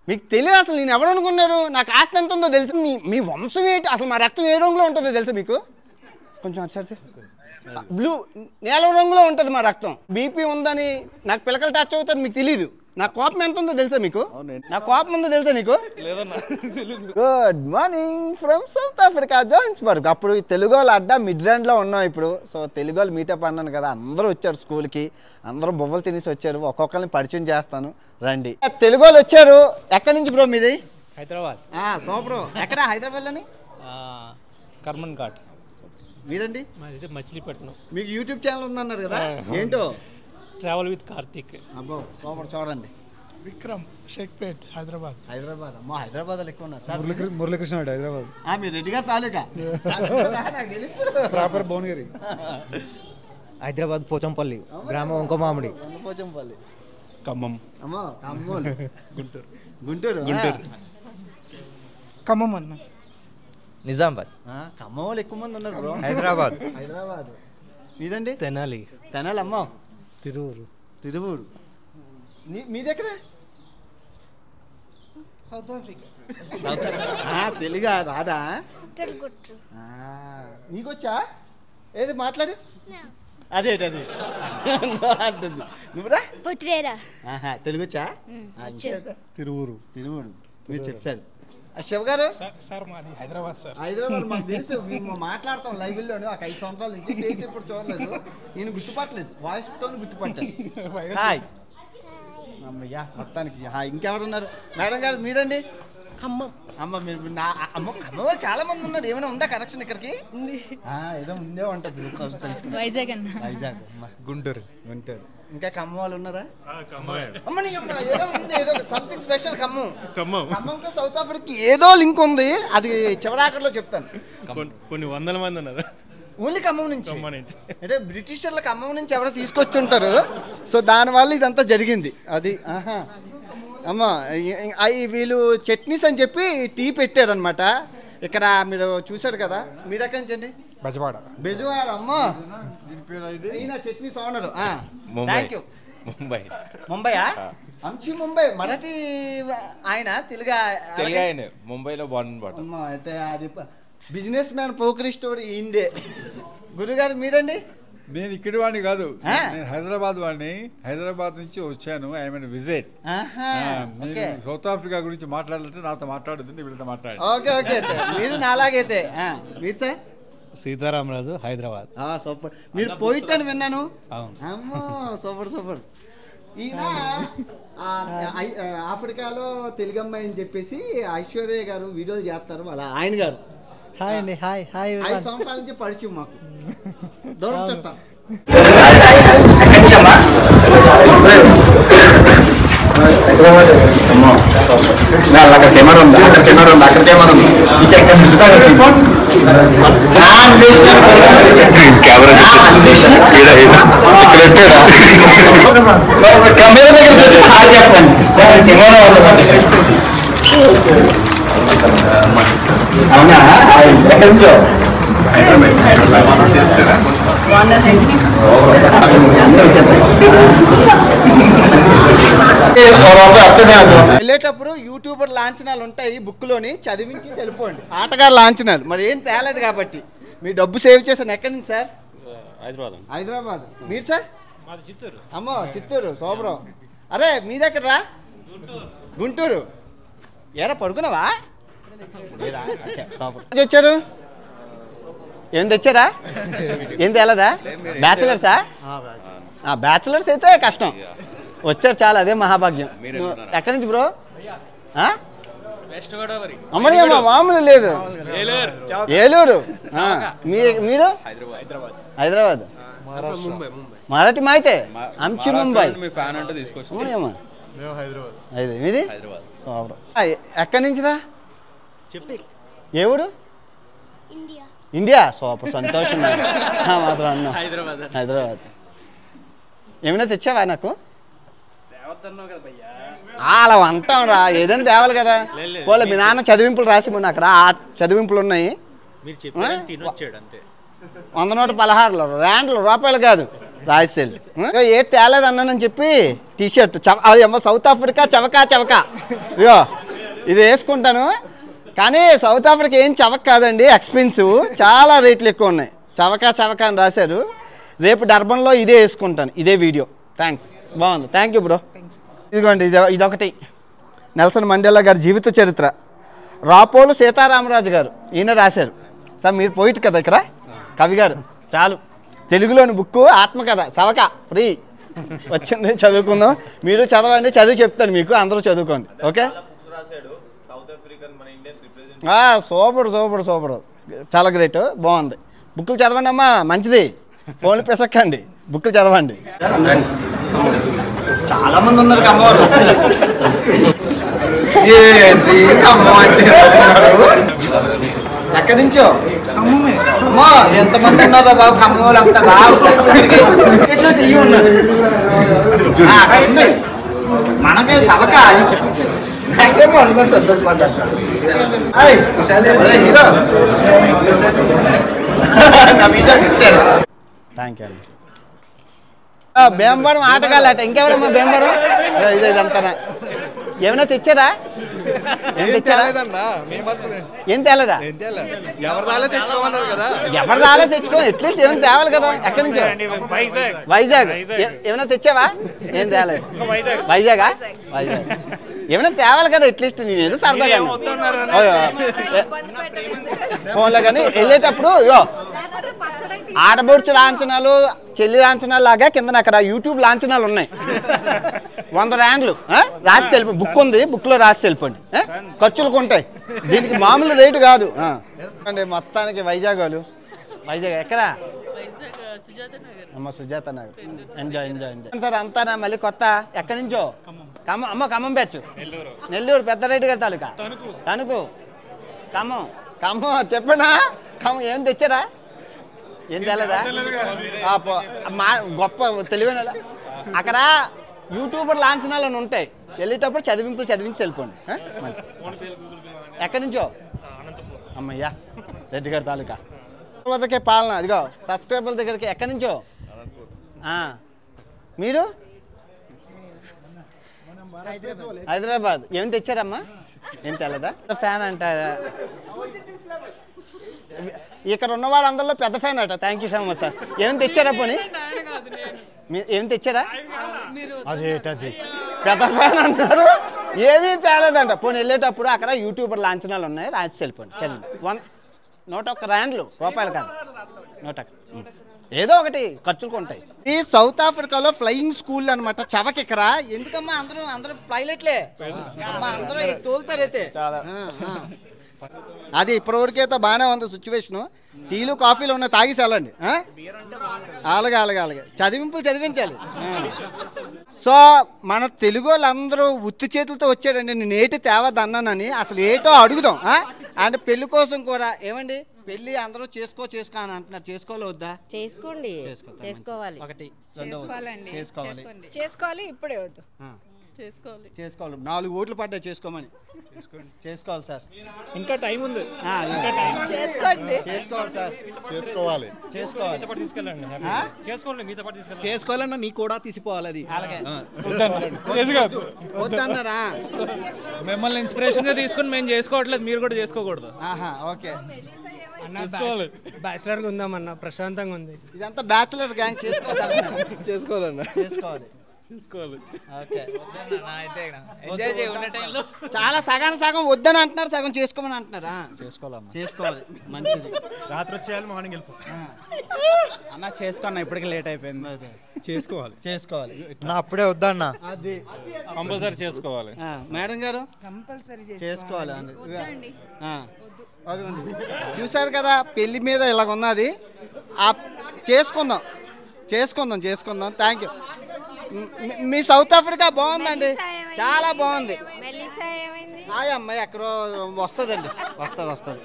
మీకు తెలియదు అసలు నేను ఎవరు అనుకున్నారు నాకు ఆస్తి ఎంత ఉందో తెలుసు మీ వంశం ఏంటి అసలు మా రక్తం ఏ రంగులో ఉంటుందో తెలుసు మీకు కొంచెం అడిసరితే బ్లూ నేల రంగులో ఉంటుంది మా రక్తం బీపీ ఉందని నాకు పిల్లకలు టచ్ అవుతారు మీకు తెలీదు నా కోపం ఎంత ఉందో తెలుసా మీకు నా కోపం ఉందో తెలుసా నీకు good morning from South Africa Johannesburg అప్పుడు తెలుగు వాళ్ళు అడ్డా మిడ్లాండ్లో ఉన్నాం ఇప్పుడు సో తెలుగు వాళ్ళు మీటప్ అన్నాను కదా అందరూ వచ్చారు స్కూల్కి అందరూ బొవ్వలు తినేసి వచ్చారు ఒక్కొక్కరిని పరిచయం చేస్తాను రండి తెలుగు వాళ్ళు వచ్చారు ఎక్కడి నుంచి బ్రో మీది హైదరాబాద్ సూపర్ ఎక్కడ హైదరాబాద్లోని కర్మన్ ఘాట్ మీరండి మచిలీపట్నం మీకు యూట్యూబ్ ఛానల్ ఉందన్నారు కదా ఏంటో ట్రావెల్ విత్ కార్తిక్ అబ్బో సూపర్ చూడండి విక్రమ్ షేక్పేట్ హైదరాబాద్ అమ్మా హైదరాబాద్ ఎక్కువ ఉన్నారు సార్ మురళీకృష్ణ హైదరాబాద్ మీరు రెడ్డిగా తాలూకా నాకు తెలుసు ప్రాపర్ భువనగిరి హైదరాబాద్ పోచంపల్లి గ్రామం వంకమామిడి పోచంపల్లి ఖమ్మం అమ్మా ఖమ్మం గుంటూరు ఖమ్మం అన్న నిజామాబాద్ ఖమ్మం వాళ్ళు ఎక్కువ మంది ఉన్నారు బ్రో హైదరాబాద్ మీదండి తెనాలి అమ్మా తిరువూరు మీ దగ్గర సౌత్ ఆఫ్రికా తెలుగా రాదా నీకొచ్చా ఏది మాట్లాడు అదేటది నువ్వురా తెలుగు వచ్చా తిరువూరు మీరు చెప్తారు శివ గారు సార్ మాది హైదరాబాద్ సార్ హైదరాబాద్ మాకు తెలుసు మేము మాట్లాడతాం లైవ్లోనే ఒక 5 సంవత్సరాల నుంచి ఫేస్ ఇప్పుడు చూడలేదు ఈయన గుర్తుపట్టలేదు వాయిస్తో గుర్తుపట్టాను హాయ్ అమ్మయ్యా మొత్తానికి హాయ్ ఇంకెవరున్నారు మేడం గారు మీరండి ఖమ్మం అమ్మ మీరు ఖమ్మం వాళ్ళు చాలా మంది ఉన్నారు ఏమైనా ఉందా కనెక్షన్ ఇక్కడికి ఏదో ఉందే ఉంటుంది వైజాగ్ గుంటూరు ఇంకా ఖమ్మం వాళ్ళు ఉన్నారా అమ్మ ఏదో ఉంది ఏదో సంథింగ్ స్పెషల్ ఖమ్మంతో సౌత్ ఆఫ్రికా ఏదో లింక్ ఉంది అది చివరాఖరిలో చెప్తాను కొన్ని వందల మంది ఉన్నారు ఓన్లీ ఖమ్మం నుంచి అంటే బ్రిటిషర్ల ఖమ్మం నుంచి ఎవరో తీసుకొచ్చి ఉంటారు సో దానివల్ల ఇదంతా జరిగింది అది అమ్మ వీళ్ళు చట్నీస్ అని చెప్పి టీ పెట్టారనమాట ఇక్కడ మీరు చూసారు కదా మీరు ఎక్కడి నుంచి అండి బెజవాడ అమ్మా ఈయన చట్నీస్ ఓనరు థ్యాంక్ యూ ముంబైయా అంచి ముంబై మరాఠీ ఆయన తెలుగు ముంబైలో బాగుంది అమ్మా అయితే అది బిజినెస్ మ్యాన్ పోకరీ స్టోరీ ఈందే గురుగారు మీరండి నేను ఇక్కడి వాడిని కాదు నేను హైదరాబాద్ వాడిని హైదరాబాద్ నుంచి వచ్చాను I mean visit south Africa గురించి మాట్లాడాలంటే నాతో మాట్లాడుతుంది వీళ్ళతో మాట్లాడు ఓకే మీరు నాలాగైతే మీరు సార్ సీతారామరాజు హైదరాబాద్ సూపర్ మీరు పోయిట్టని విన్నాను అమ్మో సూపర్ ఈయన ఆఫ్రికాలో తెలుగు అమ్మాయి అని చెప్పేసి ఐశ్వర్య గారు వీడియోలు చేస్తారు వాళ్ళ ఆయన గారు హాయ్ అండి హాయ్ 5 సంవత్సరాల నుంచి పరిచయం మాకు దూరం చెప్తాను కెమెరా ఉంది అవునా ఎక్కడి నుంచో వెళ్ళేటప్పుడు యూట్యూబర్ లాంఛనాలు ఉంటాయి బుక్లోని చదివించి వెళ్ళిపోండి ఆటగారు లాంఛనాలు మరి ఏం తేలేదు కాబట్టి మీ డబ్బు సేవ్ చేశాను ఎక్కడి నుంచి సార్ హైదరాబాద్ మీరు సార్ అమ్మో చిత్తూరు సోబరం అరే మీ దగ్గర రా గుంటూరు ఏరా పడుకున్నావా వచ్చారు ఏం తెచ్చారా ఏం తేలదా బ్యాచిలర్సా బ్యాచిలర్స్ అయితే కష్టం వచ్చారు చాలా అదే మహాభాగ్యం ఎక్కడి నుంచి బ్రో అమ్మడి అమ్మ మామూలు లేదు ఏలూరు మీరు హైదరాబాద్ మరాఠీ మాయితే అంచి ముంబై మీది ఎక్కడి నుంచి రా ఏ ఊరు ఇండియా సూపర్ సంతోషం మాత్రం అన్నా హైదరాబాద్ ఏమైనా తెచ్చావా నాకు అలా అంటాం రా ఏదైనా తేవాలి కదా పోలే మీ నాన్న చదివింపులు రాసి మొన్న అక్కడ చదివింపులు ఉన్నాయి 100 నోటు 16 రూపాయలు కాదు రాయసేల్ ఏ తేలేదు అన్నానని చెప్పి టీషర్ట్ అది ఏమో సౌత్ ఆఫ్రికా చవక ఇగో ఇది వేసుకుంటాను. కానీ సౌత్ ఆఫ్రికా ఏం చవక కాదండి, ఎక్స్పెన్సివ్, చాలా రేట్లు ఎక్కువ ఉన్నాయి. చవక అని రాశారు. రేపు డర్బన్లో ఇదే వేసుకుంటాను, ఇదే వీడియో. థ్యాంక్స్, బాగుంది. Thank you bro. ఇదిగోండి ఇదొకటి నెల్సన్ మండేలా గారి జీవిత చరిత్ర. రాపోలు సీతారామరాజు గారు ఈయన రాశారు. సార్ మీరు పోయిట్ కదా ఇక్కడ కవి గారు, చాలు. తెలుగులోని బుక్ ఆత్మకథ సవక ఫ్రీ వచ్చింది, చదువుకుందాం. మీరు చదవండి, చదివి చెప్తాను మీకు, అందరూ చదువుకోండి. ఓకే, సూపర్ చాలా గ్రేట్, బాగుంది. బుక్కులు చదవండి అమ్మా, మంచిది. ఫోన్లు పిసక్కండి, బుక్కులు చదవండి. చాలా మంది ఉన్నారు కమ్మవారు. ఎక్కడి నుంచో అమ్మా, ఎంతమంది ఉన్నారో బాబు కమ్మవాళ్ళు అంతా ఉన్నారు. మనకే సవక నాకేమో అనుకోని సంతోషపడ్డా. హీరో థ్యాంక్ యూ అండి. భీమవరం ఆటగాళ్ళట, ఇంకెవరమ్మా భీమవరం? ఇదంతా ఏమైనా తెచ్చారా? ఏం తెచ్చారా? ఏం తేలేదా? ఎవరి దాలే తెచ్చుకో, అట్లీస్ట్ ఏమైనా తేవాలి కదా. ఎక్కడి నుంచో? వైజాగ్. ఏమైనా తెచ్చావా? ఏం తేలేదు. వైజాగ్ ఏమైనా తేవాలి కదా అట్లీస్ట్. నేను ఏదో సరదాగా ఫోన్లో కానీ వెళ్ళేటప్పుడు ఆడబొడుచు లాంఛనాలు, చెల్లి లాంఛనాలు లాగా కింద అక్కడ యూట్యూబ్ లాంఛనాలు ఉన్నాయి. 100 ర్యాండ్లు రాసి వెళ్ళిపో. బుక్ ఉంది, బుక్లో రాసి వెళ్ళిపోండి. ఖర్చులకు ఉంటాయి, దీనికి మామూలు రేటు కాదు అండి. మొత్తానికి వైజాగ్ వాళ్ళు. వైజాగ్ ఎక్కడా? అమ్మ సుజాత నగర్. ఎంజాయ్ సార్ అంతానా? మళ్ళీ కొత్త ఎక్కడి నుంచో? ఖమ్మం బ్యాచ్. నెల్లూరు పెద్దరెడ్డి గారి తాలూకా. తణుకు. ఖమ్మం చెప్పనా? ఖమ్మం ఏం తెచ్చారా? ఏం తేలేదా? గొప్ప తెలివైన అక్కడ యూట్యూబర్ లాంఛనాలు అని ఉంటాయి. వెళ్ళేటప్పుడు చదివించి వెళ్ళిపోండి. మంచిది. ఎక్కడి నుంచో? అమ్మయ్యా, రెడ్డి గారి తాలూకా. వద్దకే పాలన. అదిగో సబ్స్క్రైబర్ల దగ్గరికి. ఎక్కడి నుంచో? మీరు? హైదరాబాద్. ఏం తెచ్చారమ్మా? ఏం తేలేదా? ఫ్యాన్ అంట. ఇక్కడ ఉన్న వాళ్ళందరిలో పెద్ద ఫ్యాన్ అట. Thank you so much sir. ఏం తెచ్చారా? పోనీ ఏం తెచ్చారా? అదేటది పెద్ద ఫ్యాన్ అంటారు, ఏమీ తేలేదంట. పోనీ వెళ్ళేటప్పుడు అక్కడ యూట్యూబర్ లాంఛనాలు ఉన్నాయి, రాసి వెళ్ళిపోండి. చదివి 101 ర్యాండ్లు, రూపాయలు కాదు, 101. ఏదో ఒకటి ఖర్చులు ఉంటాయి. ఈ సౌత్ ఆఫ్రికాలో ఫ్లయింగ్ స్కూల్ అనమాట. చవకెక్కరా? ఎందుకమ్మా అందరూ పైలట్లే అమ్మా, అందరూ తోలుతారైతే. అది ఇప్పటివరకు అయితే బాగానే ఉంది సిచ్యువేషను. టీలు కాఫీలు ఉన్నాయి, తాగేసి వెళ్ళండి. అలాగే చదివించాలి. సో మన తెలుగు వాళ్ళందరూ ఉత్తి చేతులతో వచ్చారండి. నేను ఏటి తేవద్దన్నానని అసలు ఏటో అడుగుదాం. అండ్ పెళ్లి కోసం కూడా ఏమండి, పెళ్లి అందరూ చేసుకో అని అంటున్నారు. చేసుకోవాలి వద్దా? చేసుకోవాలి. ఒకటి చేసుకోవాలి. ఇప్పుడే వద్దు. చేసుకోవాలి. 4 ఓట్లు పడ్డాయి చేసుకోమని. చేసుకోవాలి సార్, ఇంకా టైం ఉంది. చేసుకోవాలి సార్, చేసుకోవాలన్నా నీ కూడా తీసిపోవాలి. అది వద్దన్నారా? మిమ్మల్ని ఇన్స్పిరేషన్ గా తీసుకుని మేము చేసుకోవట్లేదు, మీరు కూడా చేసుకోకూడదు. ఓకే, బ్యాచిలర్ గా ఉందామన్నా, ప్రశాంతంగా ఉంది. ఇదంతా బ్యాచిలర్ గ్యాంగ్. చేసుకోవాలి. చాలా సగం వద్దని అంటున్నారు, సగం చేసుకోమని అంటున్నారా? చేసుకోవాలి. మంచిది. రాత్రి వచ్చేయాలి, మార్నింగ్ వెళ్ళిపో అన్న. చేసుకున్నా, ఇప్పటికి లేట్ అయిపోయింది. చేసుకోవాలి. నా అప్పుడే వద్దన్నా, అది కంపల్సరీ చేసుకోవాలి. మేడం గారు కంపల్సరీ చేసుకోవాలి. చూసారు కదా, పెళ్లి మీద ఇలాగ ఉన్నది. చేసుకుందాం. Thank you. Me south Africa బాగుందండి, చాలా బాగుంది. అమ్మాయి ఎక్కడో వస్తుందండి, వస్తుంది.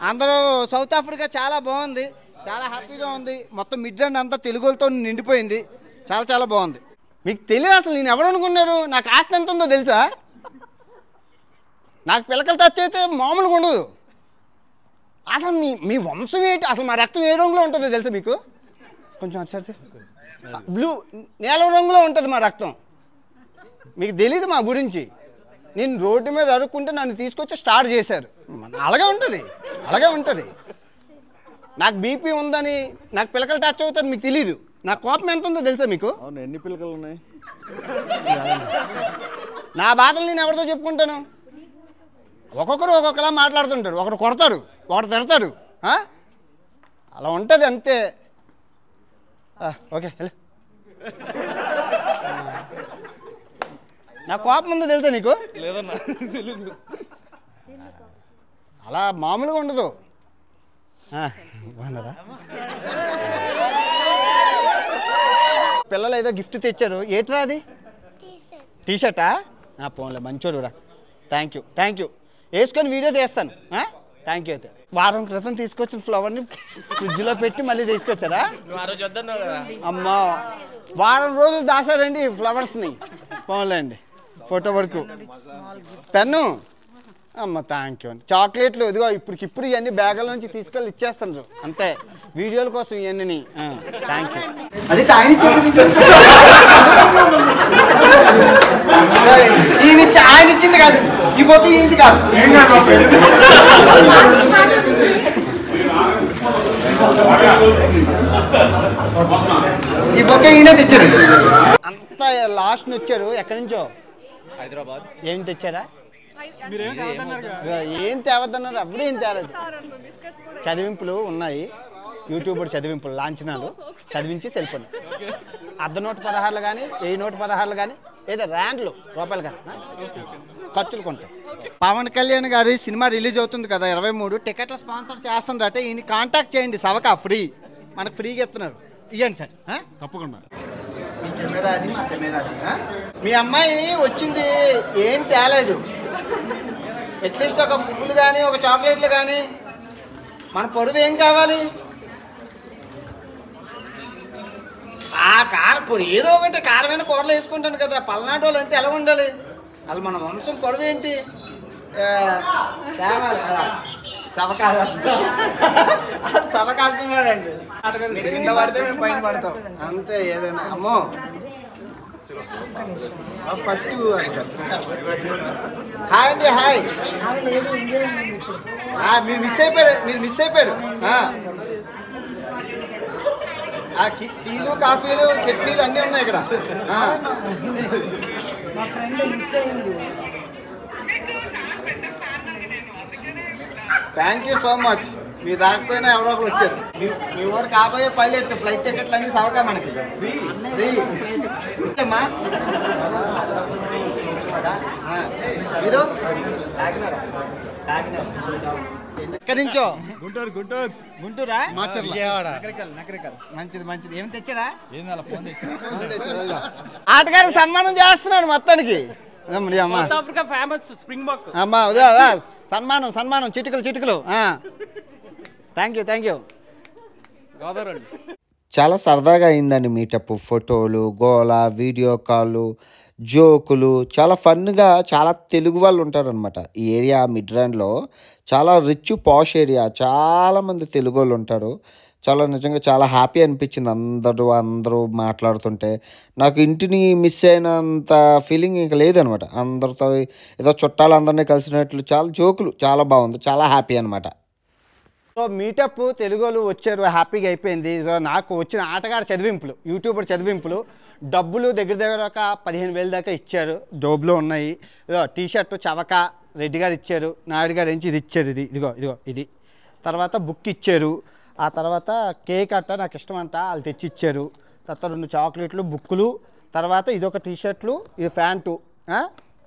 అందరూ సౌత్ ఆఫ్రికా చాలా బాగుంది, చాలా హ్యాపీగా ఉంది. మొత్తం మిడ్లాండ్ అంతా తెలుగులతో నిండిపోయింది. చాలా బాగుంది. మీకు తెలియదు అసలు నేను ఎవరు అనుకున్నారు? నాకు ఆస్తి ఎంత ఉందో తెలుసా? నాకు పిల్లకలు టచ్ అయితే మామూలుగా ఉండదు. అసలు మీ వంశం ఏంటి? అసలు మా రక్తం ఏ రంగులో ఉంటుందో తెలుసా మీకు? కొంచెం అటు సరితే బ్లూ నీలం రంగులో ఉంటుంది మా రక్తం. మీకు తెలీదు మా గురించి. నేను రోడ్డు మీద అరుక్కుంటే నన్ను తీసుకొచ్చి స్టార్ట్ చేశారు. అలాగే ఉంటుంది. నాకు బీపీ ఉందని నాకు పిల్లకలు టచ్ అవుతారు మీకు తెలీదు. నా కోపం ఎంత ఉందో తెలుసా మీకు? అవును, ఎన్ని పిల్లకలు ఉన్నాయి? నా బాధలు నేను ఎవరితో చెప్పుకుంటాను? ఒక్కొక్కరు ఒక్కొక్కలా మాట్లాడుతుంటాడు. ఒకడు కొడతాడు, ఒకడు తిడతాడు. అలా ఉంటుంది అంతే. Okay hello. నా కోపం ఉందో తెలుసా నీకు? అలా మామూలుగా ఉండదు. బాగున్నారా? పిల్లలు ఏదో గిఫ్ట్ తెచ్చారు. ఏట్రా అది? టీషర్టా? పోన్లే మంచోడు రా. Thank you. వేసుకొని వీడియో తీస్తాను. Thank you. అయితే వారం క్రితం తీసుకొచ్చిన ఫ్లవర్ని ఫ్రిడ్జ్లో పెట్టి మళ్ళీ తీసుకొచ్చారా? అమ్మా, వారం రోజులు దాసారండి ఫ్లవర్స్ని. పోన్లేండి, ఫోటో వరకు. పెన్ను అమ్మ థ్యాంక్ యూ అండి. చాక్లెట్లు ఇదిగో ఇప్పటికిప్పుడు ఇవన్నీ బ్యాగుల నుంచి తీసుకెళ్ళి ఇచ్చేస్తాను అంతే, వీడియోల కోసం ఇవన్నీ. Thank you. అది ఆయన ఇచ్చింది కాదు, ఈ బొక్క ఇది కాదు. ఈ బొక్క ఈయన తెచ్చారు. అంతా లాస్ట్ వచ్చారు. ఎక్కడి నుంచో? హైదరాబాద్. ఏం తెచ్చారా? ఏం తేవద్దన్నారు? అప్పుడు ఏం తేలేదు. చదివింపులు ఉన్నాయి, యూట్యూబర్ చదివింపులు, లాంఛనాలు చదివించి వెళ్ళిపోయినాయి. 116 కానీ 1016 కానీ ఏదో ర్యాండ్లు రూపాయలు కానీ ఖర్చులు కొంటాయి. పవన్ కళ్యాణ్ గారి సినిమా రిలీజ్ అవుతుంది కదా 23. టికెట్ల స్పాన్సర్ చేస్తుందంటే ఈయన కాంటాక్ట్ చేయండి. సవకా ఫ్రీ, మనకు ఫ్రీగా ఇస్తున్నారు. ఇవ్వండి సార్. తప్పకుండా. మీ కెమెరా అది, మా కెమెరా అది. మీ అమ్మాయి వచ్చింది, ఏం తేలేదు. అట్లీస్ట్ ఒక పువ్వులు కానీ ఒక చాక్లెట్లు కానీ. మన పొరుగు ఏం కావాలి? ఆ కారం ఏదో ఒకటి కారమైన కూరలు వేసుకుంటాను కదా. పల్నాడు వాళ్ళు అంటే ఎలా ఉండాలి? అసలు మన వంశం పొరుగు ఏంటి? సవకాడుతున్నాడండి అంతే. ఏదైనా అమ్మో ఫస్ట్. హాయ్ అండి. హాయ్. మీరు మిస్ అయిపోయారు. టీలు కాఫీలు చట్నీలు అన్నీ ఉన్నాయి ఇక్కడ. Thank you so much. మీరు రాకపోయినా ఎవరో ఒకరు వచ్చారు. మీ ఊరు కాబోయే పైలట్, ఫ్లైట్ టికెట్లు అన్నీ సవకా మనకి ఫ్రీ. అమ్మా మీరు ఎక్కడి నుంచో? గుంటూరా? మంచిది. ఏం తెచ్చారా? ఆటగారికి సన్మానం చేస్తున్నాడు మొత్తానికి. అమ్మా సన్మానం చిటికలు. Thank you. చాలా సరదాగా అయిందండి మీటప్. ఫోటోలు, గోల, వీడియో కాళ్ళు, జోకులు, చాలా ఫన్గా. చాలా తెలుగు వాళ్ళు ఉంటారనమాట ఈ ఏరియా. మిడ్రాండ్లో చాలా రిచ్ పాష్ ఏరియా. చాలామంది తెలుగు వాళ్ళు ఉంటారు. నిజంగా చాలా హ్యాపీ అనిపించింది అందరూ మాట్లాడుతుంటే. నాకు ఇంటిని మిస్ అయినంత ఫీలింగ్ ఇంకా లేదనమాట. అందరితో ఏదో చుట్టాలందరినీ కలిసినట్లు చాలా జోకులు, చాలా బాగుంది. చాలా హ్యాపీ అనమాట. సో మీటప్ తెలుగు వాళ్ళు వచ్చారు, హ్యాపీగా అయిపోయింది. సో నాకు వచ్చిన ఆటగాడు చదివింపులు, యూట్యూబర్ చదివింపులు, డబ్బులు దగ్గర ఒక 15,000 దాకా ఇచ్చారు. జోబులో ఉన్నాయి. ఇదో టీషర్ట్ చవక రెడ్డి గారు ఇచ్చారు. నాయుడు గారు ఏంచి ఇది ఇచ్చారు. ఇదిగో ఇది. తర్వాత బుక్ ఇచ్చారు. ఆ తర్వాత కేక్ అట్ట నాకు ఇష్టం అంట వాళ్ళు తెచ్చి ఇచ్చారు. తర్వాత 2 చాక్లెట్లు, బుక్కులు, తర్వాత ఇదొక టీషర్ట్లు, ఇది ప్యాంటు,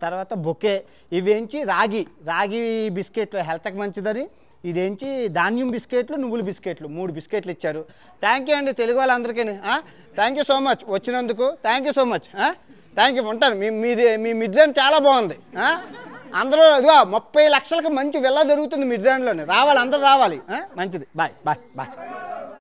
తర్వాత బొకే. ఇవేంచి రాగి బిస్కెట్లు హెల్త్కి మంచిదని. ఇదేంచి ధాన్యం బిస్కెట్లు, నువ్వుల బిస్కెట్లు, 3 బిస్కెట్లు ఇచ్చారు. థ్యాంక్ యూ అండి తెలుగు వాళ్ళందరికీ. థ్యాంక్ యూ సో మచ్ వచ్చినందుకు. Thank you so much. Thank you. ఉంటాను. మీ మిడ్రాండ్ చాలా బాగుంది. అందరూ ఇదిగో 30 లక్షలకు మంచి వెళ్ళ దొరుకుతుంది మిడ్రాండ్లోనే. అందరూ రావాలి. మంచిది. బాయ్.